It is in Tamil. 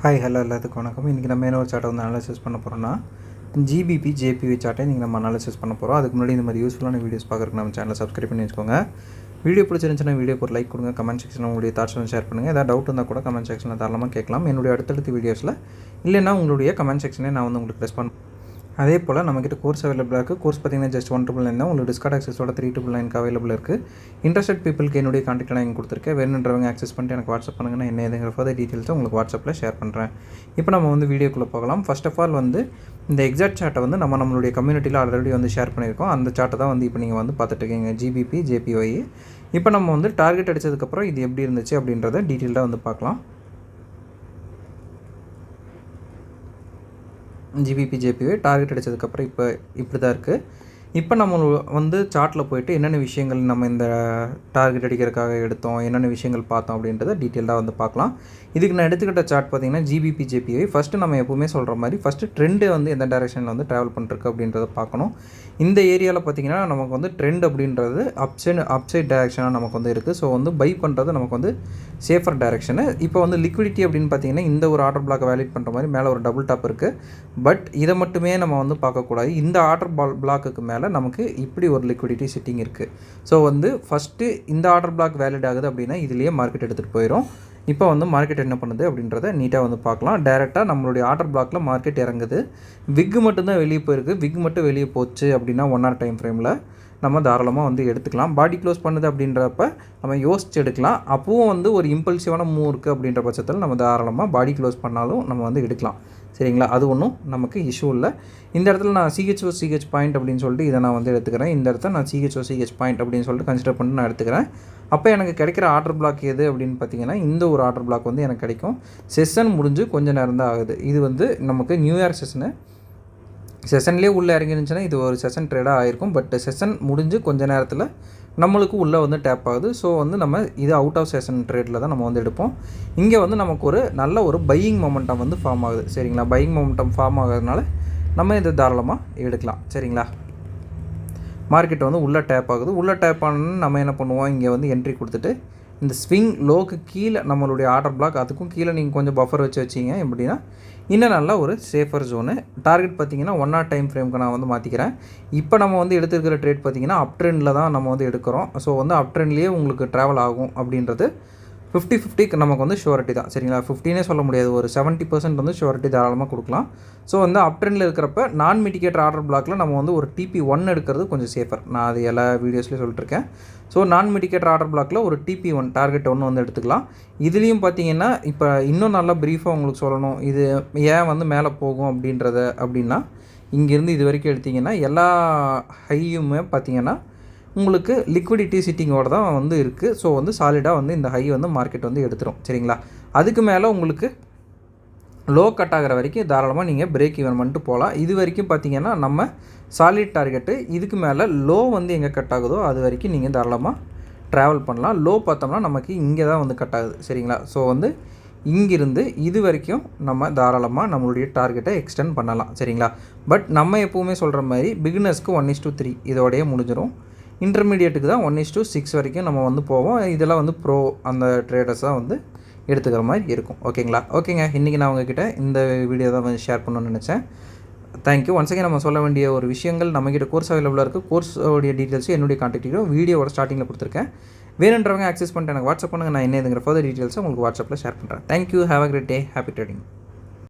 ஹாய் ஹலோ எல்லாத்துக்கும் வணக்கம். இன்றைக்கி நம்ம என்ன ஒரு சார்ட்டை வந்து அனாலிசிஸ் பண்ண போகிறோம்னா ஜிபிபி ஜேபிவி சார்ட்டை இன்றைக்கி நம்ம அனாலிசிஸ் பண்ண போகிறோம். அதுக்கு முன்னாடி இந்த மாதிரி யூஸ்ஃபுல்லான வீடியோஸ் பார்க்குறதுக்கு நம்ம சேனலை சப்ஸ்கிரைப் பண்ணி வச்சுக்கோங்க. வீடியோ பிடிச்சிருந்துச்சுன்னா வீடியோக்கு ஒரு லைக் கொடுங்க. கமெண்ட் செக்ஷனில் உங்களுடைய தாட்ஸ் வந்து ஷேர் பண்ணுங்கள். ஏதாவது டவுட் இருந்தால் கூட கமெண்ட் செக்ஷனில் தாராளமாக கேட்கலாம். என்னுடைய அடுத்தடுத்த வீடியோஸில் இல்லைன்னா உங்களுடைய கமெண்ட் செக்ஷனே நான் வந்து உங்களுக்கு ரெஸ்பாண்ட். அதே போல் நம்மக்கிட்ட கோர்ஸ் அவைலபிளாக இருக்குது. கோர்ஸ் பார்த்திங்கன்னா ஜஸ்ட் 199 தான். உங்களுக்கு டிஸ்கார்ட் ஆக்சஸோட 399 அவைலபிள் இருக்குது. இன்ட்ரெஸ்டட் பீப்புளுக்கு என்னுடைய கான்டாக்ட் நான் கொடுத்துருக்கேன். வேணுன்றவங்க ஆக்சஸ் பண்ணிட்டு எனக்கு வாட்ஸ்அப் பண்ணுங்கள். நான் என்ன எதுங்கிற ஃபர்தர் டீட்டெயில்ஸை உங்களுக்கு வாட்ஸ்அப்பில் ஷேர் பண்ணுறேன். இப்போ நம்ம வந்து வீடியோக்குள்ளே போகலாம். ஃபர்ஸ்ட் ஆஃப் ஆல் வந்து இந்த எக்ஸாக்ட் சார்ட்டை வந்து நம்மளுடைய கம்யூனிட்டியில் ஆல்ரெடி வந்து ஷேர் பண்ணியிருக்கோம். அந்த சார்ட்டை தான் வந்து இப்போ நீங்கள் வந்து பார்த்துட்ருக்கீங்க, ஜிபிபி ஜேபிஒய். இப்போ நம்ம வந்து டார்கெட் அடித்ததுக்கப்புறம் இது எப்படி இருந்துச்சு அப்படின்றத டீட்டெயிலாக வந்து பார்க்கலாம். ஜிபிபி ஜேபிஒய் டார்கெட் அடித்ததுக்கப்புறம் இப்போ இப்படி தான் இருக்குது. இப்போ நம்ம வந்து சார்ட்டில் போய்ட்டு என்னென்ன விஷயங்கள் நம்ம இந்த டார்கெட் அடிக்கிறதுக்காக எடுத்தோம், என்னென்ன விஷயங்கள் பார்த்தோம் அப்படின்றத டீட்டெயிலாக வந்து பார்க்கலாம். இதுக்கு நான் எடுத்துக்கிட்ட சார்ட் பார்த்திங்கன்னா ஜிபிபி ஜேபிஒய். ஃபஸ்ட்டு நம்ம எப்போவுமே சொல்கிற மாதிரி ஃபஸ்ட்டு ட்ரெண்டு வந்து எந்த டைரெக்ஷனில் வந்து ட்ராவல் பண்ணிருக்கு அப்படின்றத பார்க்கணும். இந்த ஏரியாவில் பார்த்திங்கன்னா நமக்கு வந்து ட்ரெண்ட் அப்படின்றது அப்சைட் டைரெக்ஷனாக நமக்கு வந்து இருக்குது. ஸோ வந்து பை பண்ணுறது நமக்கு வந்து சேஃபர் டைரெக்ஷனு. இப்போ வந்து லிக்விடிட்டி அப்படின்னு பார்த்திங்கன்னா இந்த ஒரு ஆர்டர் பிளாக் வேலிட் பண்ணுற மாதிரி மேலே ஒரு டபுள் டாப் இருக்குது. பட் இதை மட்டுமே நம்ம வந்து பார்க்கக்கூடாது. இந்த ஆர்டர் பிளாக்குக்கு மேலே நமக்கு இப்படி ஒரு லிக்விடிட்டி சிட்டிங் இருக்குது. ஸோ வந்து ஃபஸ்ட்டு இந்த ஆர்டர் பிளாக் வேலிட் ஆகுது அப்படின்னா இதுலேயே மார்க்கெட் எடுத்துகிட்டு போயிடும். இப்போ வந்து மார்க்கெட் என்ன பண்ணுது அப்படின்றத நீட்டாக வந்து பார்க்கலாம். டேரெக்டாக நம்மளுடைய ஆர்டர் பிளாக்கில் மார்க்கெட் இறங்குது. விக்கு மட்டும்தான் வெளியே போயிருக்கு. விக் மட்டும் வெளியே போச்சு அப்படின்னா 1 hour டைம் ஃப்ரேமில் நம்ம தாராளமாக வந்து எடுத்துக்கலாம். பாடி க்ளோஸ் பண்ணுது அப்படின்றப்ப நம்ம யோசிச்சு எடுக்கலாம். அப்பவும் வந்து ஒரு இம்பல்சிவான மூவ் இருக்குது அப்படின்ற பட்சத்தில் நம்ம தாராளமாக பாடி க்ளோஸ் பண்ணாலும் நம்ம வந்து எடுக்கலாம். சரிங்களா? அது ஒன்றும் நமக்கு இஷ்யூ இல்லை. இந்த இடத்துல நான் சிஹெச் பாயிண்ட் அப்படின்னு சொல்லிட்டு இதை நான் வந்து எடுத்துக்கிறேன். இந்த இடத்த நான் சிஹெச் பாயிண்ட் அப்படின்னு சொல்லிட்டு கன்சிடர் பண்ணி நான் எடுத்துக்கிறேன். அப்போ எனக்கு கிடைக்கிற ஆர்டர் பிளாக் எது அப்படின்னு பார்த்தீங்கன்னா இந்த ஒரு ஆர்டர் பிளாக் வந்து எனக்கு கிடைக்கும். செஷன் முடிஞ்சு கொஞ்சம் நேரம் தான் ஆகுது. இது வந்து நமக்கு நியூ இயர் செஷன்லேயே உள்ளே இறங்கிருந்துச்சுன்னா இது ஒரு செஷன் ட்ரேடாக ஆகிருக்கும். பட் செஷன் முடிஞ்சு கொஞ்சம் நேரத்தில் நம்மளுக்கு உள்ளே வந்து டேப் ஆகுது. ஸோ வந்து நம்ம இது அவுட் ஆஃப் செஷன் ட்ரேடில் தான் நம்ம வந்து எடுப்போம். இங்கே வந்து நமக்கு ஒரு நல்ல ஒரு பையிங் மொமெண்டம் வந்து ஃபார்ம் ஆகுது. சரிங்களா? பையிங் மொமெண்டம் ஃபார்ம் ஆகிறதுனால நம்ம இதை தாராளமாக எடுக்கலாம். சரிங்களா? மார்க்கெட் வந்து உள்ளே டேப் ஆகுது. உள்ளே டேப் ஆனோன்னு நம்ம என்ன பண்ணுவோம், இங்கே வந்து என்ட்ரி கொடுத்துட்டு இந்த ஸ்விங் லோக்கு கீழே நம்மளுடைய ஆர்டர் பிளாக் அதுக்கும் கீழே நீங்கள் கொஞ்சம் பஃபர் வச்சிங்க எப்படின்னா இன்னும் நல்ல ஒரு சேஃபர் ஜோனு. டார்கெட் பார்த்திங்கன்னா 1 hour டைம் ஃப்ரேமுக்கு நான் வந்து மாற்றிக்கிறேன். இப்போ நம்ம வந்து எடுத்துருக்கிற ட்ரேட் பார்த்திங்கன்னா அப் ட்ரெண்டில் தான் நம்ம வந்து எடுக்கிறோம். ஸோ வந்து அப் ட்ரெண்ட்லேயே உங்களுக்கு ட்ராவல் ஆகும் அப்படின்றது 50-50 நமக்கு வந்து ஷூரிட்டி தான். சரிங்களா? 50னே சொல்ல முடியாது, ஒரு 70% வந்து ஷூரிட்டி தாராளமாக கொடுக்கலாம். ஸோ வந்து அப் ட்ரெண்டில் இருக்கிறப்ப நான் மிட்டிகேட்டர் ஆர்டர் பிளாக்கில் நம்ம வந்து ஒரு TP1 எடுக்கிறது கொஞ்சம் சேஃபர். நான் அது எல்லா வீடியோஸ்லேயும் சொல்லிட்டுருக்கேன். ஸோ நான் மிட்டிகேட்டர் ஆர்டர் பிளாக்கில் ஒரு TP1 டார்கெட் 1 வந்து எடுத்துக்கலாம். இதுலேயும் பார்த்தீங்கன்னா இப்போ இன்னும் நல்லா ப்ரீஃபாக உங்களுக்கு சொல்லணும் இது ஏன் வந்து மேலே போகும் அப்படின்னா இங்கேருந்து இது வரைக்கும் எடுத்திங்கன்னா எல்லா ஹையுமே பார்த்திங்கன்னா உங்களுக்கு லிக்விடிட்டி சிட்டிங்கோடு தான் வந்து இருக்குது. ஸோ வந்து சாலிடாக வந்து இந்த ஹை வந்து மார்க்கெட் வந்து எடுத்துரும். சரிங்களா? அதுக்கு மேலே உங்களுக்கு லோ கட் ஆகிற வரைக்கும் தாராளமாக நீங்கள் பிரேக் ஈவன் பண்ணிட்டு போகலாம். இது வரைக்கும் பார்த்திங்கன்னா நம்ம சாலிட் டார்கெட்டு. இதுக்கு மேலே லோ வந்து எங்கே கட் ஆகுதோ அது வரைக்கும் நீங்கள் தாராளமாக ட்ராவல் பண்ணலாம். லோ பார்த்தோம்னா நமக்கு இங்கே தான் வந்து கட் ஆகுது. சரிங்களா? ஸோ வந்து இங்கிருந்து இது வரைக்கும் நம்ம தாராளமாக நம்மளுடைய டார்கெட்டை எக்ஸ்டெண்ட் பண்ணலாம். சரிங்களா? பட் நம்ம எப்போவுமே சொல்கிற மாதிரி பிகினர்ஸ்க்கு 1:3 இதோடையே முடிஞ்சிடும். இன்டர்மீடியேட்டுக்கு தான் 1:6 வரைக்கும் நம்ம வந்து போவோம். இதெல்லாம் வந்து ப்ரோ அந்த ட்ரேடர்ஸ் தான் வந்து எடுத்துக்கிற மாதிரி இருக்கும். ஓகேங்களா? ஓகேங்க, இன்றைக்கி நான் உங்ககிட்ட இந்த வீடியோ தான் வந்து ஷேர் பண்ணணும்னு நினச்சேன். தேங்க்யூ. ஒன்ஸ் அகைன் நம்ம சொல்ல வேண்டிய ஒரு விஷயங்கள், நம்மகிட்ட கோர்ஸ் அவைலபிளாக இருக்குது. கோர்ஸோடைய டீட்டெயில்ஸும் என்னுடைய கான்டாக்ட் வீடியோவோட ஸ்டார்டிங்கில் கொடுத்துருக்கேன். வேணுன்றவங்க ஆக்சஸ் பண்ணிட்டு எனக்கு வாட்ஸ்அப் பண்ணுங்கள். நான் என்ன இதுங்கிற ஃபர்தர் டீட்டெயில்ஸை உங்களுக்கு வாட்ஸ்அப்பில் ஷேர் பண்ணுறேன். Thank you. Have a great day. Happy trading.